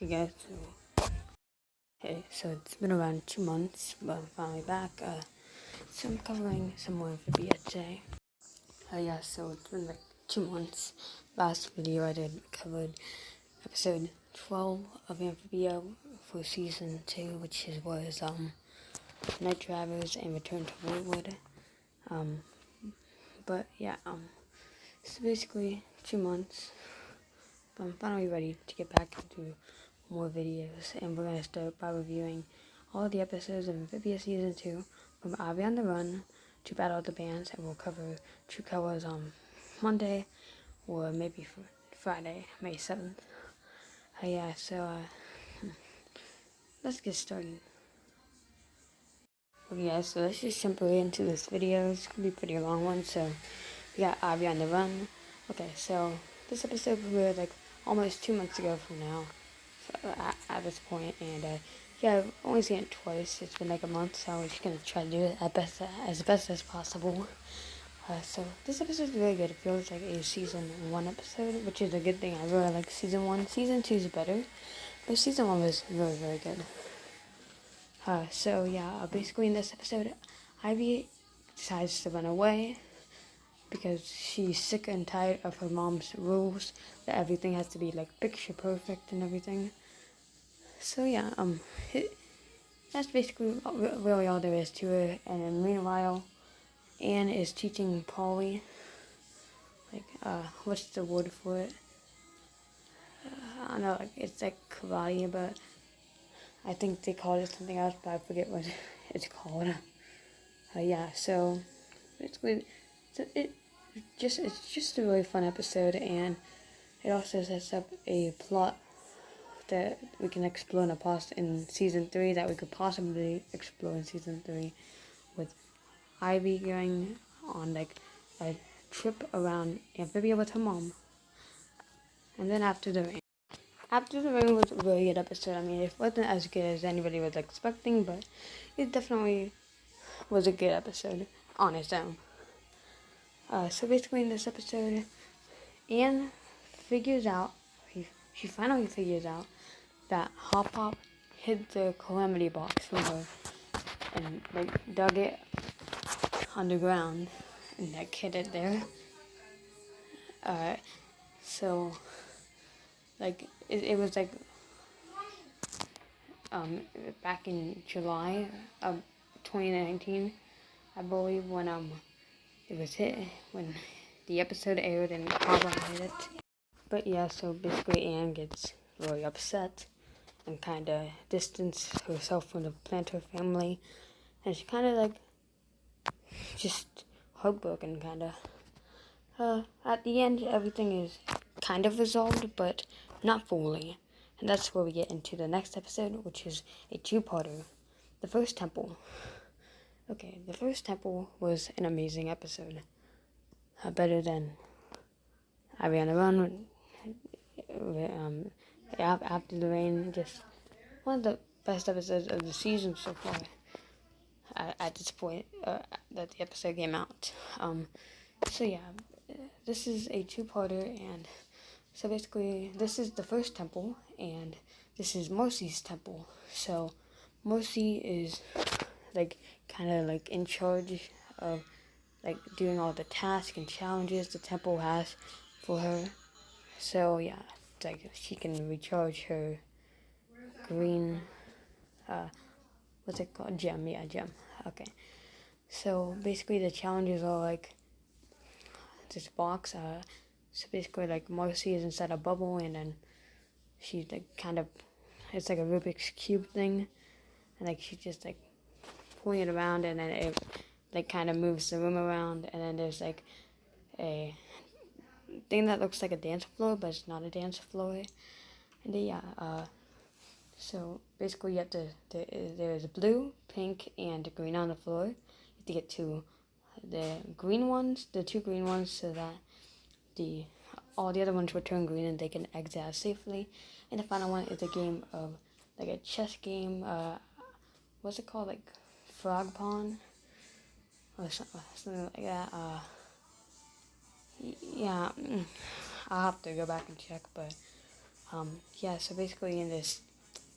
Okay guys, so it's been around 2 months, but I'm finally back. So I'm covering some more Amphibia today. So it's been like 2 months. Last video I did covered episode 12 of Amphibia for season 2, which was Night Travelers and Return to Wartwood. So basically 2 months. But I'm finally ready to get back into more videos, and we're going to start by reviewing all the episodes of Amphibia Season 2, from Ivy on the Run to Battle of the Bands, and we'll cover True Colors on Monday, or maybe Friday, May 7th. Let's get started. Okay, so let's just jump right into this video. It's going to be a pretty long one, so we got Ivy on the Run. Okay, so this episode premiered like almost 2 months ago from now, at this point, and I've only seen it twice. It's been like a month, so I'm just gonna try to do it as best as possible. So this episode is really good. It feels like a season 1 episode, which is a good thing. I really like season 1. Season 2 is better, but season 1 was really, really good. Basically in this episode, Ivy decides to run away because she's sick and tired of her mom's rules that everything has to be like picture perfect and everything. So that's basically really all there is to it. And then meanwhile, Anne is teaching Polly, what's the word for it? I don't know, it's like karate, but I think they call it something else, but I forget what it's called. So basically, it's just a really fun episode, and it also sets up a plot that we can explore in season 3 that we could possibly explore in season 3, with Ivy going on like a trip around Amphibia with her mom. And then After the Rain was a really good episode. I mean, it wasn't as good as anybody was expecting, but it definitely was a good episode on its own. So basically in this episode, Anne she finally figures out that Hop Pop hid the calamity box from her and dug it underground and hid it there. It was back in July of 2019, I believe, when it was hit, when the episode aired and Papa hid it. But so basically Anne gets really upset and kind of distanced herself from the planter family, and she kind of just heartbroken, kind of. At the end, everything is kind of resolved, but not fully, and that's where we get into the next episode, which is a 2-parter. The First Temple. Okay, The First Temple was an amazing episode, better than Ivy on the Run. After the Rain, just one of the best episodes of the season so far. At this point, that the episode came out. This is a 2-parter, and so basically this is the First Temple, and this is Marcy's temple. So Marcy is in charge of doing all the tasks and challenges the temple has for her. So she can recharge her green, what's it called? Gem. Gem. Okay. So basically the challenges are this box. So basically Marcy is inside a bubble, and then she's it's like a Rubik's Cube thing, and she's just pulling it around, and then it kind of moves the room around, and then there's a thing that looks like a dance floor, but it's not a dance floor. And so basically you have to, there's blue, pink, and green on the floor. You have to get to the two green ones, so that all the other ones will turn green and they can exit out safely. And the final one is a game of a chess game. What's it called? Frog Pond or something like that. I'll have to go back and check, but Yeah, so basically in this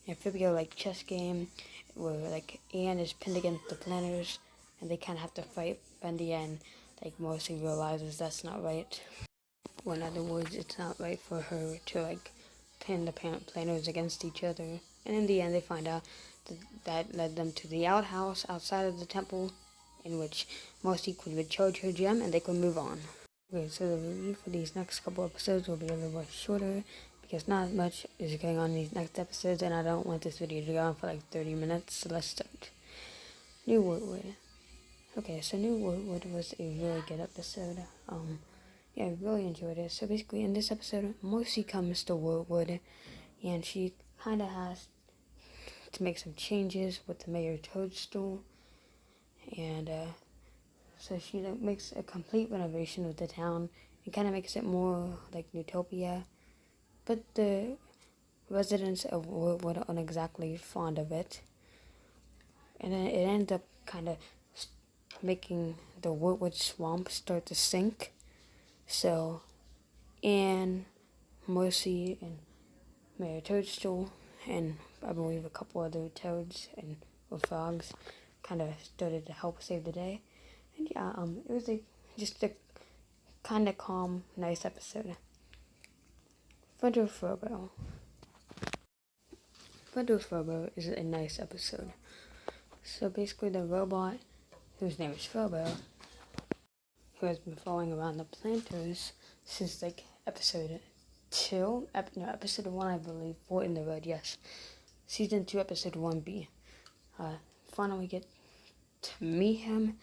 Amphibia like chess game where like Anne is pinned against the planners and they kind of have to fight, but in the end like Marcy realizes that's not right. Well, in other words, it's not right for her to like pin the planners against each other. And in the end, they find out that led them to the outhouse outside of the temple, in which Marcy could recharge her gem and they could move on. Okay, so the review for these next couple episodes will be a little bit shorter because not much is going on in these next episodes, and I don't want this video to go on for like 30 minutes. So let's start. New Wartwood. Okay, so New Wartwood was a really good episode. Yeah, I really enjoyed it. So basically, in this episode, Marcy comes to Wartwood, and she kind of has to make some changes with the Mayor Toadstool, and so she makes a complete renovation of the town and kind of makes it more like Utopia, but the residents of Wartwood aren't exactly fond of it, and then it ends up kind of making the Wartwood swamp start to sink. So Anne, Marcy, and Mayor Toadstool, and I believe a couple other toads and or frogs kind of started to help save the day. And yeah, it was just a kind of calm, nice episode. Frobo. Frobo is a nice episode. So basically the robot, whose name is Frobo, who has been following around the planters since like episode 1 I believe, Fort in the Road, yes. Season 2, episode 1B. Finally get to meet him.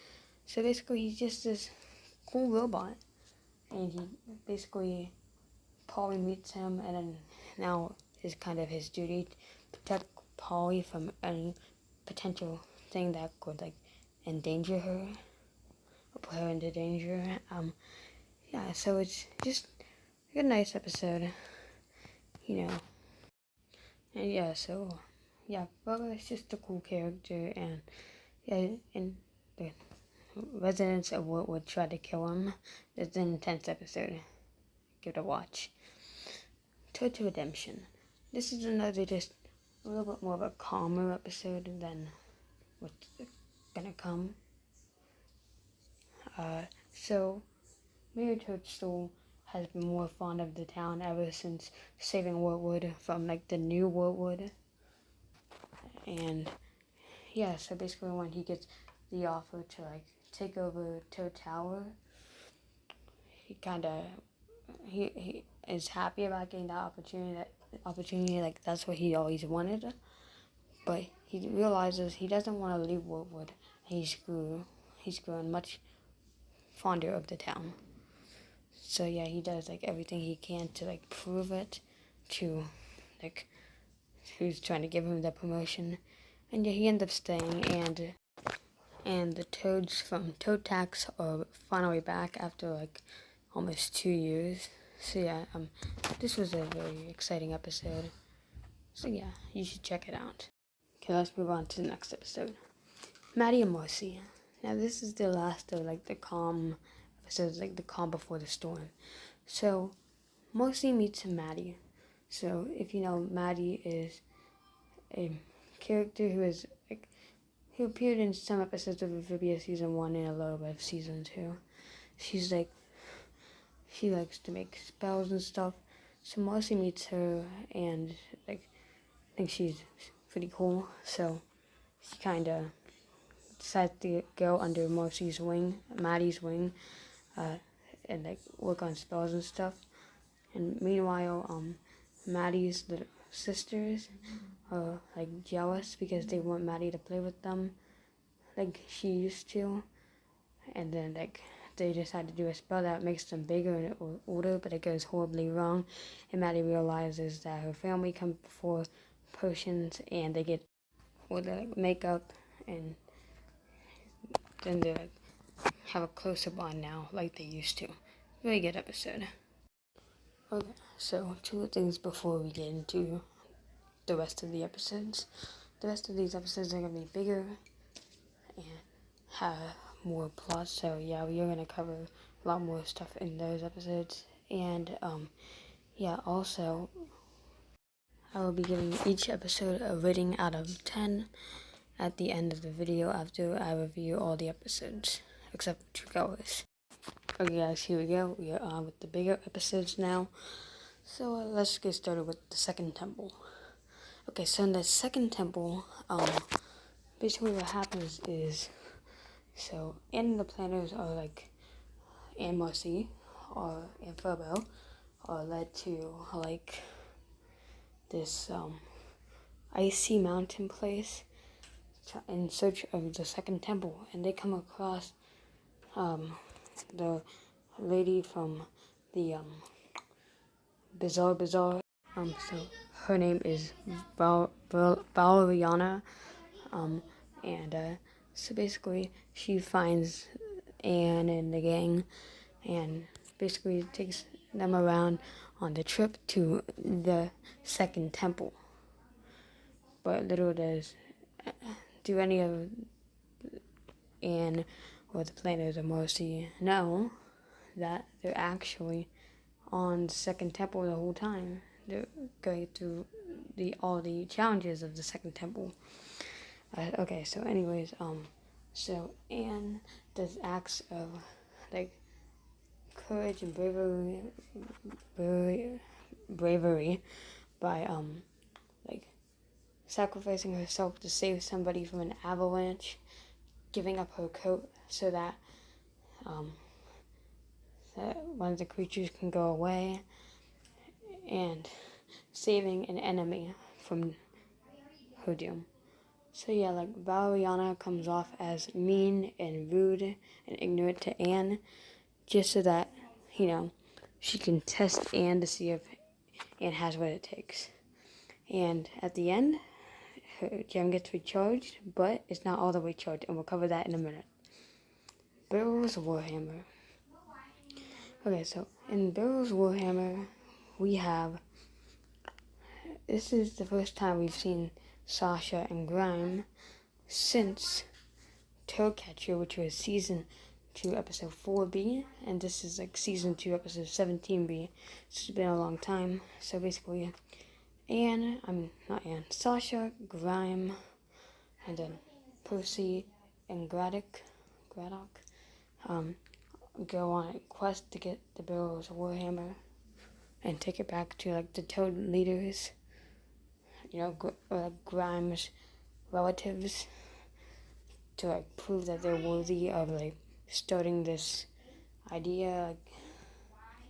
So basically he's just this cool robot. And he basically, Polly meets him, and then now is kind of his duty to protect Polly from any potential thing that could like endanger her or put her into danger. Yeah, so it's just a nice episode, you know. And yeah, so yeah, Bubba is just a cool character, and yeah, and the residents of Wartwood try to kill him. It's an intense episode. Give it a watch. Toad to Redemption. This is another just a little bit more of a calmer episode than what's gonna come. So Mayor Toadstool has been more fond of the town ever since saving Wartwood from like the new Wartwood. And yeah, so basically when he gets the offer to like take over Toad Tower, he is happy about getting that opportunity, like that's what he always wanted. But he realizes he doesn't want to leave Wartwood. He's grown much fonder of the town. So yeah, he does like everything he can to like prove it to like who's trying to give him the promotion. And yeah, he ends up staying, and the toads from Toad Tax are finally back after like almost 2 years. So yeah, this was a very exciting episode. So yeah, you should check it out. Okay, let's move on to the next episode. Maddie and Marcy. Now this is the last of like the calm episodes, like the calm before the storm. So Marcy meets Maddie. So if you know, Maddie is a character who appeared in some episodes of Amphibia season 1 and a little bit of season 2. She likes to make spells and stuff. So Marcy meets her, and like I think she's pretty cool. So she kind of decides to go under Maddie's wing, and like work on spells and stuff. And meanwhile, Maddie's little sisters are like jealous because they want Maddie to play with them, like she used to. And then like they decide to do a spell that makes them bigger and older, but it goes horribly wrong. And Maddie realizes that her family comes before potions, and they get all the like, makeup, and then they like have a closer bond now, like they used to. Really good episode. Okay, so 2 things before we get into the rest of the episodes. The rest of these episodes are gonna be bigger and have more plot, so yeah, we are gonna cover a lot more stuff in those episodes. And yeah, also I will be giving each episode a rating out of 10 at the end of the video after I review all the episodes, except for 2 hours. Okay guys, here we go. We are on with the bigger episodes now. So let's get started with the second temple. Okay, so in the second temple, basically what happens is, so in the planners are like, and Marcy, and Frobo, are led to like this icy mountain place in search of the second temple, and they come across the lady from the Bizarre. So her name is Valeriana, and so basically she finds Anne and the gang, and basically takes them around on the trip to the second temple. But little does do any of Anne or the planners of Marcy know that they're actually on the second temple the whole time. They're going through all the challenges of the second temple. Okay, so anyways, so Anne does acts of like courage and bravery by like sacrificing herself to save somebody from an avalanche, giving up her coat so that one of the creatures can go away, and saving an enemy from her doom. So yeah, like Valeriana comes off as mean and rude and ignorant to Anne, just so that, she can test Anne to see if Anne has what it takes. And at the end, her gem gets recharged, but it's not all the way charged, and we'll cover that in a minute. Barrel's Warhammer. Okay, so in Barrel's Warhammer, we have, this is the first time we've seen Sasha and Grime since Toadcatcher, which was season 2, episode 4B, and this is like season 2, episode 17B. It's been a long time. So basically, Sasha, Grime, and then Percy and Braddock, go on a quest to get the Barrel's Warhammer and take it back to like the Toad leaders, Grime's relatives, to like prove that they're worthy of like starting this idea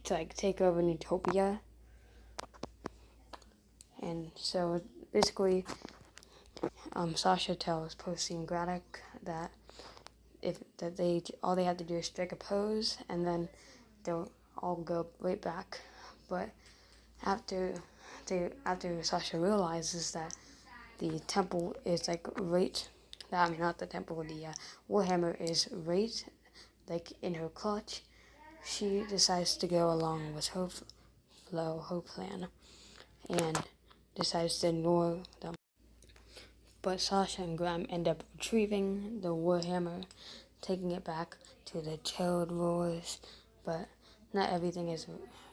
to like take over Utopia. And so basically, Sasha tells Percy and Braddock that all they have to do is strike a pose, and then they'll all go right back. But after Sasha realizes that the temple is like not the temple, the Warhammer is right like in her clutch, she decides to go along with her plan, and decides to ignore them. But Sasha and Grime end up retrieving the Warhammer, taking it back to the Toad Wars, but not everything is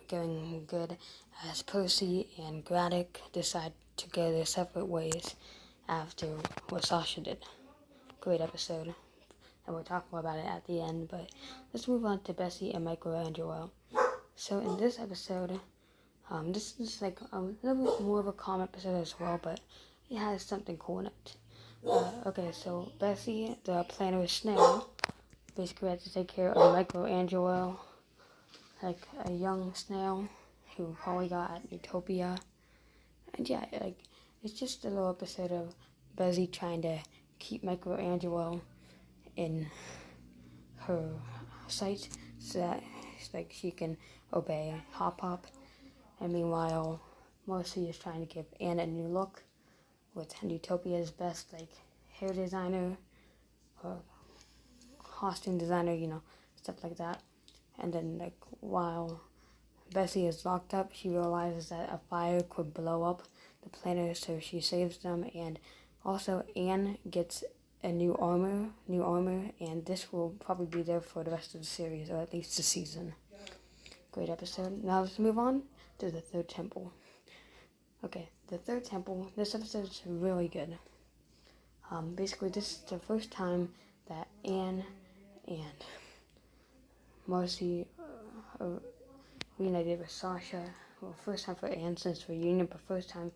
going good, as Percy and Braddock decide to go their separate ways after what Sasha did. Great episode, and we'll talk more about it at the end, but let's move on to Bessie and MicroAngelo. So in this episode, this is like a little bit more of a calm episode as well, but it has something cool in it. Okay, so Bessie, the planner snail, basically had to take care of MicroAngelo, like a young snail who probably got at Utopia. And yeah, like it's just a little episode of Bessie trying to keep MicroAngelo in her sight so that like she can obey Hop Hop. And meanwhile, Marcy is trying to give Anne a new look with Utopia's best like hair designer or costume designer, stuff like that. And then like while Bessie is locked up, she realizes that a fire could blow up the planet, so she saves them. And also Anne gets a new armor, and this will probably be there for the rest of the series, or at least the season. Great episode. Now let's move on to the third temple. Okay, the third temple. This episode is really good. Basically, this is the first time that Anne and Marcy reunited with Sasha. Well, first time for Anne since reunion, but first time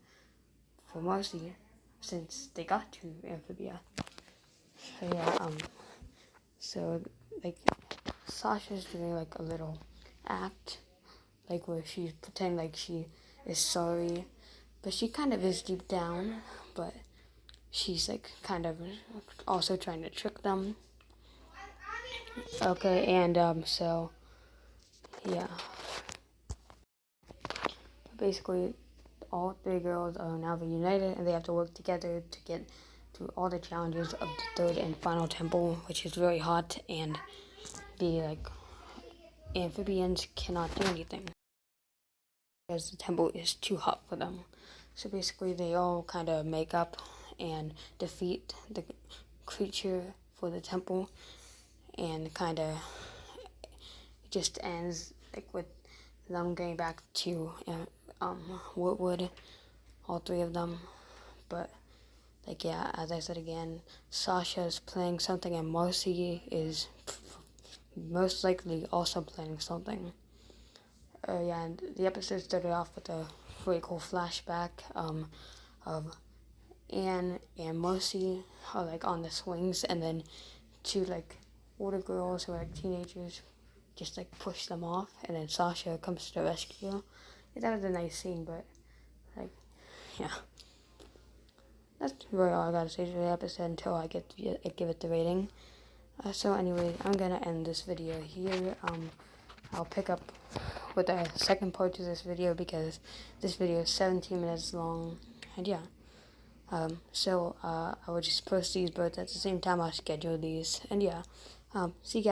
for Marcy since they got to Amphibia. So yeah, so like Sasha's doing like a little act, like where she's pretending like she is sorry, but she kind of is deep down, but she's like kind of also trying to trick them. Okay, and so yeah, basically all three girls are now reunited and they have to work together to get through all the challenges of the third and final temple, which is very hot, and the like amphibians cannot do anything because the temple is too hot for them. So basically they all kind of make up and defeat the creature for the temple, and kind of just ends like with them getting back to Wartwood, all three of them. But like yeah, as I said again, Sasha's playing something and Marcy is most likely also playing something. Yeah, and the episode started off with a really cool flashback of Anne and Marcy are like on the swings, and then two like older girls who are like teenagers just like push them off, and then Sasha comes to the rescue. Yeah, that was a nice scene, but like yeah, that's really all I gotta say to the episode until I give it the rating. So anyway, I'm gonna end this video here. I'll pick up with the second part to this video because this video is 17 minutes long, and yeah. So I will just post these both at the same time. I'll schedule these, and yeah. See you guys.